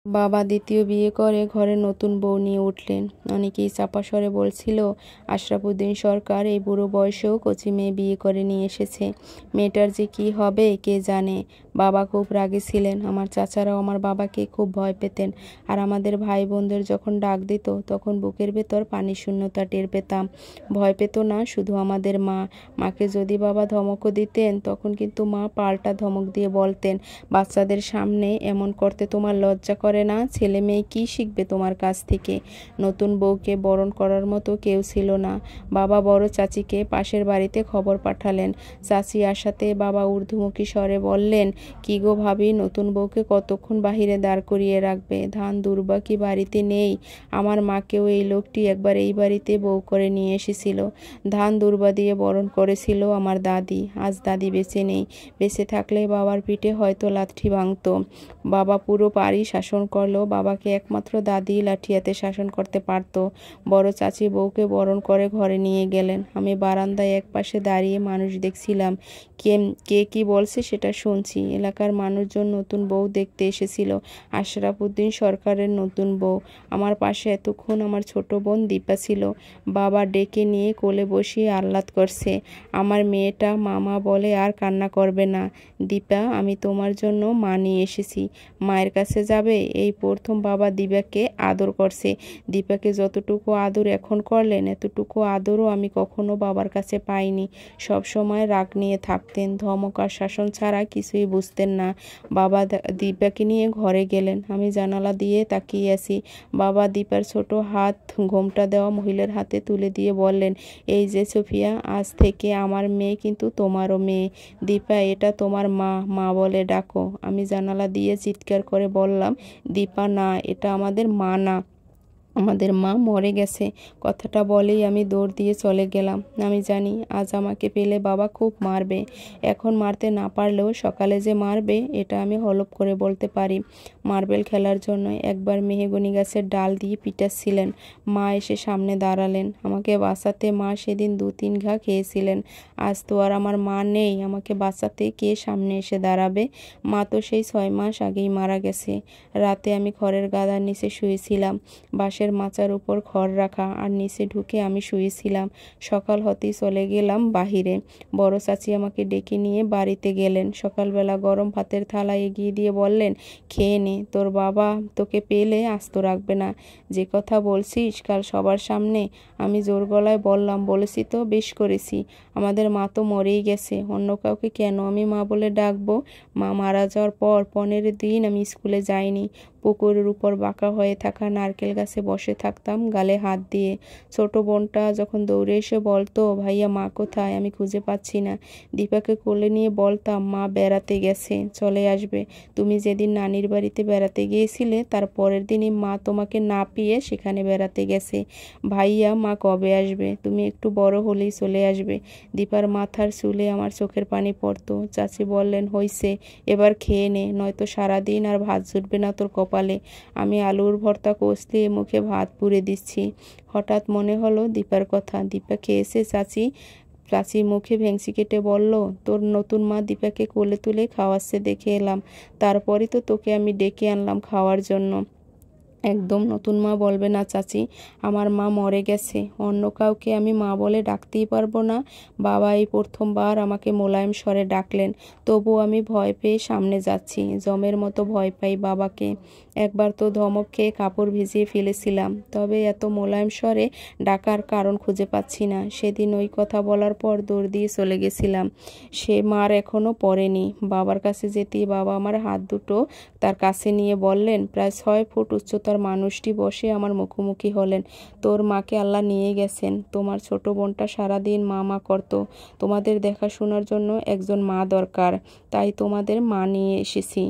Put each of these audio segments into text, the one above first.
বাবা দ্বিতীয় বিয়ে করে ঘরে নতুন বউ নিয়ে উঠলেন। অনেকেই চাপা স্বরে বলছিল, আশরাফুদ্দিন সরকার এই বুড়ো বয়সেও কচি মেয়ে বিয়ে করে নিয়ে এসেছে, মেয়েটার যে কি হবে কে জানে। বাবা খুব রাগী ছিলেন। আমার চাচারাও আমার বাবাকে খুব ভয় পেতেন। আর আমাদের ভাই বোনদের যখন ডাক দিত তখন বুকের ভেতর পানি শূন্যতা টের পেতাম। ভয় পেত না শুধু আমাদের মা, মাকে যদি বাবা ধমকও দিতেন তখন কিন্তু মা পাল্টা ধমক দিয়ে বলতেন, বাচ্চাদের সামনে এমন করতে তোমার লজ্জা করে না? ছেলে মেয়ে কি শিখবে তোমার কাছ থেকে? নতুন বউকে বরণ করার মতো কেউ ছিল না। বাবা বড় চাচিকে পাশের বাড়িতে খবর পাঠালেন। চাচি আসাতে বাবা ঊর্ধ্বমুখী স্বরে বললেন, কি গো ভাবি, নতুন বউকে কতক্ষণ বাহিরে দাঁড় করিয়ে রাখবে? ধান দুর্বা কি বাড়িতে নেই? আমার মাকেও এই লোকটি একবার এই বাড়িতে বউ করে নিয়ে এসেছিল। ধান দুর্বা দিয়ে বরণ করেছিল আমার দাদি। আজ দাদি বেঁচে নেই। বেঁচে থাকলে বাবার পিঠে হয়তো লাঠি ভাঙত। বাবা পুরো বাড়ি শাসন করলো, বাবাকে একমাত্র দাদি লাঠিয়াতে শাসন করতে পারত। বড় চাচি বউকে বরণ করে ঘরে নিয়ে গেলেন। আমি বারান্দায় একপাশে দাঁড়িয়ে মানুষ দেখছিলাম। কে কি বলছে সেটা শুনছি। এলাকার মানুষজন নতুন বউ দেখতে এসেছিল। আশরাফুদ্দিন সরকারের নতুন বউ। আমার পাশে এতক্ষণ আমার ছোট বোন দীপা ছিল। বাবা ডেকে নিয়ে কোলে বসিয়ে আহ্লাদ করছে। আমার মেয়েটা মামা বলে আর কান্না করবে না। দীপা, আমি তোমার জন্য মা নিয়ে এসেছি। মায়ের কাছে যাবে? এই প্রথম বাবা দীপাকে আদর করছে। দীপাকে যতটুকু আদর এখন করলেন এতটুকু আদরও আমি কখনো বাবার কাছে পাইনি। সব সময় রাগ নিয়ে থাকতেন, ধমক আর শাসন ছাড়া কিছুই বুঝতেন না। বাবা দীপাকে নিয়ে ঘরে গেলেন। আমি জানালা দিয়ে তাকিয়ে আছি। বাবা দীপার ছোট হাত ঘোমটা দেওয়া মহিলার হাতে তুলে দিয়ে বললেন, এই যে সোফিয়া, আজ থেকে আমার মেয়ে কিন্তু তোমারও মেয়ে। দীপা, এটা তোমার মা, মা বলে ডাকো। আমি জানালা দিয়ে চিৎকার করে বললাম, দীপা না, এটা আমাদের মা না, আমাদের মা মরে গেছে। কথাটা বলেই আমি দৌড় দিয়ে চলে গেলাম। আমি জানি আজ আমাকে পেলে বাবা খুব মারবে। এখন মারতে না পারলেও সকালে যে মারবে এটা আমি হলপ করে বলতে পারি। মার্বেল খেলার জন্য একবার মেহগনি গাছের ডাল দিয়ে পিটাচ্ছিলেন। মা এসে সামনে দাঁড়ালেন। আমাকে বাঁচাতে মা সেদিন 2-3 ঘা খেয়েছিলেন। আজ তো আর আমার মা নেই, আমাকে বাঁচাতে কে সামনে এসে দাঁড়াবে? মা তো সেই 6 মাস আগেই মারা গেছে। রাতে আমি খড়ের গাদার নিচে শুয়েছিলাম। বাঁশের মাচার উপর খড় রাখা, আর নিচে ঢুকে আমি শুয়েছিলাম। সকাল হতেই চলে গেলাম বাহিরে। বড় চাচি আমাকে ডেকে নিয়ে বাড়িতে গেলেন। সকালবেলা গরম ভাতের থালা এগিয়ে দিয়ে বললেন, খেয়ে নে, তোর বাবা তোকে পেলে আস্ত রাখবে না। যে কথা বলছিস কাল সবার সামনে? আমি জোর গলায় বললাম, বলেছি তো, বেশ করেছি। আমাদের মা তো মরেই গেছে, অন্য কাউকে কেন আমি মা বলে ডাকবো? মা মারা যাওয়ার পর 15 দিন আমি স্কুলে যাইনি। পুকুরের উপর বাঁকা হয়ে থাকা নারকেল গাছে বসে থাকতাম গালে হাত দিয়ে। ছোট বোনটা যখন দৌড়ে এসে বলতো, ভাইয়া মা কোথায়, আমি খুঁজে পাচ্ছি না, দীপাকে কোলে নিয়ে বলতাম, মা বেড়াতে গেছে, চলে আসবে। তুমি যেদিন নানির বাড়িতে বেড়াতে গিয়েছিলে তার পরের দিনই মা তোমাকে না পেয়ে সেখানে বেড়াতে গেছে। ভাইয়া মা কবে আসবে? তুমি একটু বড় হলেই চলে আসবে। দীপার মাথার চুলে আমার চোখের পানি পড়তো। চাচি বললেন, হইছে, এবার খেয়ে নে, নয়তো সারাদিন আর ভাত জুটবে না তোর কপালে। আমি আলুর ভর্তা কষতে মুখে ভাত পুরে দিচ্ছি। হঠাৎ মনে হলো দীপার কথা। দীপা খেয়েছে চাচি? চাচি মুখে ভেংচি কেটে বলল, তোর নতুন মা দীপাকে কোলে তুলে খাওয়াচ্ছে দেখে এলাম, তারপরই তো তোকে আমি ডেকে আনলাম খাওয়ার জন্য। একদম নতুন মা বলবে না চাচি, আমার মা মরে গেছে, অন্য কাউকে আমি মা বলে ডাকতেই পারবো না। বাবা এই প্রথমবার আমাকে মোলায়েম স্বরে ডাকলেন, তবু আমি ভয় পেয়ে সামনে যাচ্ছি। জমের মতো ভয় পাই বাবাকে। একবার তো ধমক খেয়ে কাপড় ভিজিয়ে ফেলেছিলাম, তবে এত মোলায়েম স্বরে ডাকার কারণ খুঁজে পাচ্ছি না। সেদিন ওই কথা বলার পর দৌড় দিয়ে চলে গেছিলাম। সে মার এখনো পড়েনি। বাবার কাছে যেতেই বাবা আমার হাত দুটো তার কাছে নিয়ে বললেন, প্রায় 6 ফুট উচ্চতার মানুষটি বসে আমার মুখোমুখি হলেন, তোর মাকে আল্লাহ নিয়ে গেছেন। তোমার ছোট বোনটা সারাদিন মা মা করত। তোমাদের দেখাশোনার জন্য একজন মা দরকার, তাই তোমাদের মা নিয়ে এসেছি।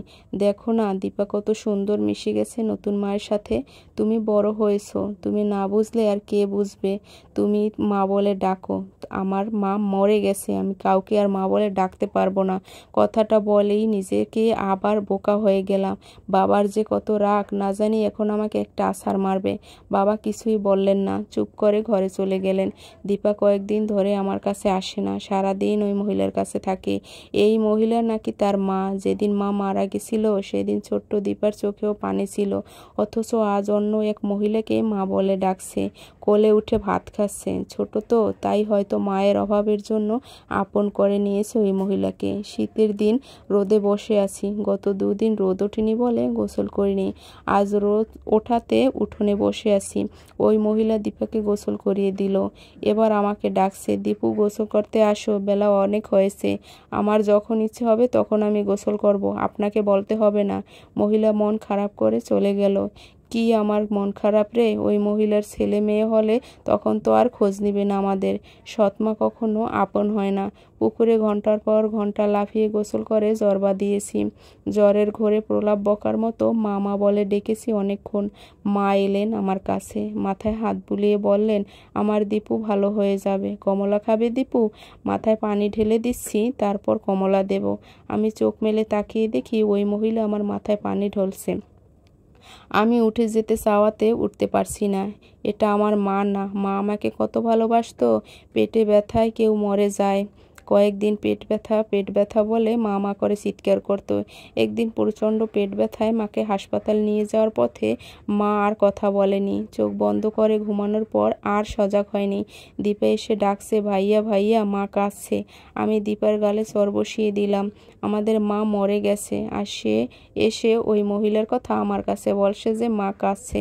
দেখো না দীপা কত সুন্দর মিশে গেছে নতুন মায়ের সাথে। তুমি বড় হয়েছো, তুমি না বুঝলে আর কে বুঝবে? তুমি মা বলে ডাকো। আমার মা মরে গেছে, আমি কাউকে আর মা বলে ডাকতে পারবো না। কথাটা বলেই নিজেকে আবার বোকা হয়ে গেলাম। বাবার যে কত রাগ, না জানি এখন আমাকে একটা আছাড় মারবে। বাবা কিছুই বললেন না, চুপ করে ঘরে চলে গেলেন। দীপা কয়েকদিন ধরে আমার কাছে আসে না, সারাদিন ওই মহিলার কাছে থাকে। এই মহিলা নাকি তার মা। যেদিন মা মারা গেছিল সেদিন ছোট্ট দীপার চোখেও পানি ছিল, অথচ আজ অন্য এক মহিলাকে মা বলে ডাকছে, কোলে উঠে ভাত খাচ্ছে। ছোট তো, তাই হয়তো মায়ের অভাবের জন্য আপন করে নিয়েছে ওই মহিলাকে। শীতের দিন রোদে বসে আছি, গত 2 দিন রোদ ওঠেনি বলে গোসল করিনি, আজ রোদ ওঠাতে উঠোনে বসে আছি। ওই মহিলা দীপাকে গোসল করিয়ে দিল, এবার আমাকে ডাকছে, দীপু গোসল করতে আসো, বেলা অনেক হয়েছে, আমার যখন ইচ্ছে হবে তখন আমি গোসল করব, আপনাকে বলতে হবে না। মহিলা মন খারাপ করে চলে গেল। কি আমার মন খারাপ রে? ওই মহিলার ছেলে মেয়ে হলে তখন তো আর খোঁজ নিবে না আমাদের। সৎমা কখনো আপন হয় না। পুকুরে ঘন্টার পর ঘন্টা লাফিয়ে গোসল করে জ্বর বাঁধিয়েছি, জ্বরের ঘোরে প্রলাপ বকার মতো মা মা বলে ডেকেছি অনেকক্ষণ। মা এলেন আমার কাছে, মাথায় হাত বুলিয়ে বললেন, আমার দীপু ভালো হয়ে যাবে। কমলা খাবে দীপু? মাথায় পানি ঢেলে দিচ্ছি, তারপর কমলা দেব। আমি চোখ মেলে তাকিয়ে দেখি ওই মহিলা আমার মাথায় পানি ঢলছে। আমি উঠে যেতে চাওয়াতে উঠতে পারছি না। এটা আমার মা না। মা আমাকে কত ভালোবাসতো। পেটে ব্যথায় কেউ মরে যায়, কয়েকদিন পেট ব্যথা বলে মা মা করে চিৎকার করতো। একদিন প্রচণ্ড পেট ব্যথায় মাকে হাসপাতাল নিয়ে যাওয়ার পথে মা আর কথা বলেনি। চোখ বন্ধ করে ঘুমানোর পর আর সজাগ হয়নি। দীপা এসে ডাকছে, ভাইয়া ভাইয়া, মা কাঁদছে। আমি দীপার গালে চর বসিয়ে দিলাম। আমাদের মা মরে গেছে, আর সে এসে ওই মহিলার কথা আমার কাছে বলছে যে মা কাঁদছে।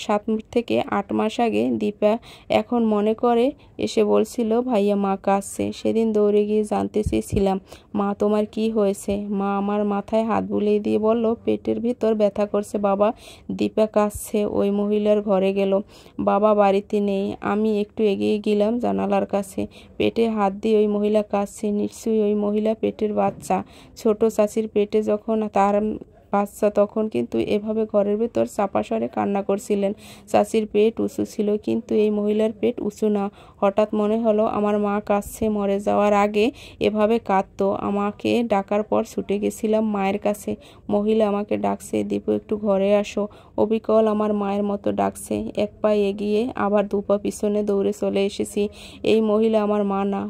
7 থেকে 8 মাস আগে দীপা এখন মনে করে এসে বলছিল, ভাইয়া মা কাঁদছে। সেদিন দৌড়ে গিয়ে জানতে চেয়েছিলাম, মা তোমার কি হয়েছে? মা আমার মাথায় হাত বুলিয়ে দিয়ে বলল, পেটের ভিতর ব্যথা করছে বাবা, দীপা কাঁদছে। ওই মহিলার ঘরে গেল, বাবা বাড়িতে নেই। আমি একটু এগিয়ে গেলাম জানালার কাছে, পেটে হাত দিয়ে ওই মহিলা কাঁদছে। নিশ্চয়ই ওই মহিলা পেটের বাচ্চা। ছোট চাচির পেটে যখন তার বাচ্চা, তখন কিন্তু এভাবে ঘরের ভেতর চাপা স্বরে কান্না করছিলেন। চাচির পেট উঁচু ছিল, কিন্তু এই মহিলার পেট উঁচু না। হঠাৎ মনে হলো আমার মা কাঁদছে, মরে যাওয়ার আগে এভাবে কাঁদতো। আমাকে ডাকার পর ছুটে গেছিলাম মায়ের কাছে। মহিলা আমাকে ডাকছে, দীপু একটু ঘরে আসো। অবিকল আমার মায়ের মতো ডাকছে। 1 পা এগিয়ে আবার 2 পা পিছনে দৌড়ে চলে এসেছি। এই মহিলা আমার মা না।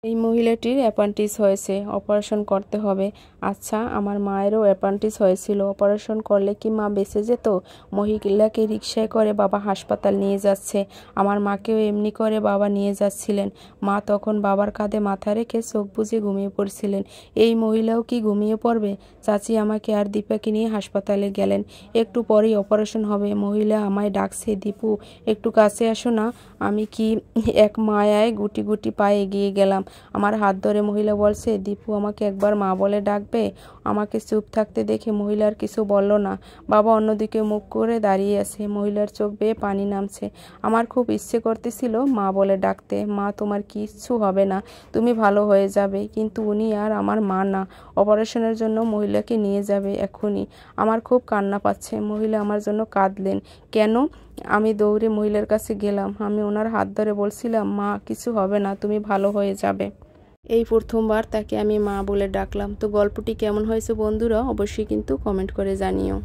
এই মহিলাটির অ্যাপেন্ডিক্স হয়েছে, অপারেশন করতে হবে। আচ্ছা, আমার মায়েরও অ্যাপেন্ডিক্স হয়েছিল, অপারেশন করলে কি মা বেঁচে যেত? মহিলাকে রিকশায় করে বাবা হাসপাতাল নিয়ে যাচ্ছে, আমার মাকেও এমনি করে বাবা নিয়ে যাচ্ছিলেন। মা তখন বাবার কাঁধে মাথা রেখে চোখ বুজে ঘুমিয়ে পড়ছিলেন। এই মহিলাও কি ঘুমিয়ে পড়বে? চাচি আমাকে আর দীপাকে নিয়ে হাসপাতালে গেলেন। একটু পরেই অপারেশন হবে। মহিলা আমায় ডাকছে, দীপু একটু কাছে আসো না। আমি কি এক মায়ায় গুটি গুটি পায়ে এগিয়ে গেলাম। আমার হাত ধরে মহিলা বলছে, দীপু আমাকে একবার মা বলে ডাকবে? আমাকে চুপ থাকতে দেখে মহিলার কিছু বলল না। বাবা অন্যদিকে মুখ করে দাঁড়িয়ে আছে, মহিলার চোখ বেয়ে পানি নামছে। আমার খুব ইচ্ছে করতেছিল মা বলে ডাকতে, মা তোমার কিচ্ছু হবে না, তুমি ভালো হয়ে যাবে। কিন্তু উনি আর আমার মা না। অপারেশনের জন্য মহিলাকে নিয়ে যাবে এখনই। আমার খুব কান্না পাচ্ছে। মহিলা আমার জন্য কাঁদলেন। কেন? আমি দৌড়ে মহিলার কাছে গেলাম। আমি ওনার হাত ধরে বলছিলাম, মা কিছু হবে না, তুমি ভালো হয়ে যাবে। এই প্রথমবার তাকে আমি মা বলে ডাকলাম। তো গল্পটি কেমন হয়েছে বন্ধুরা, অবশ্যই কিন্তু কমেন্ট করে জানিও।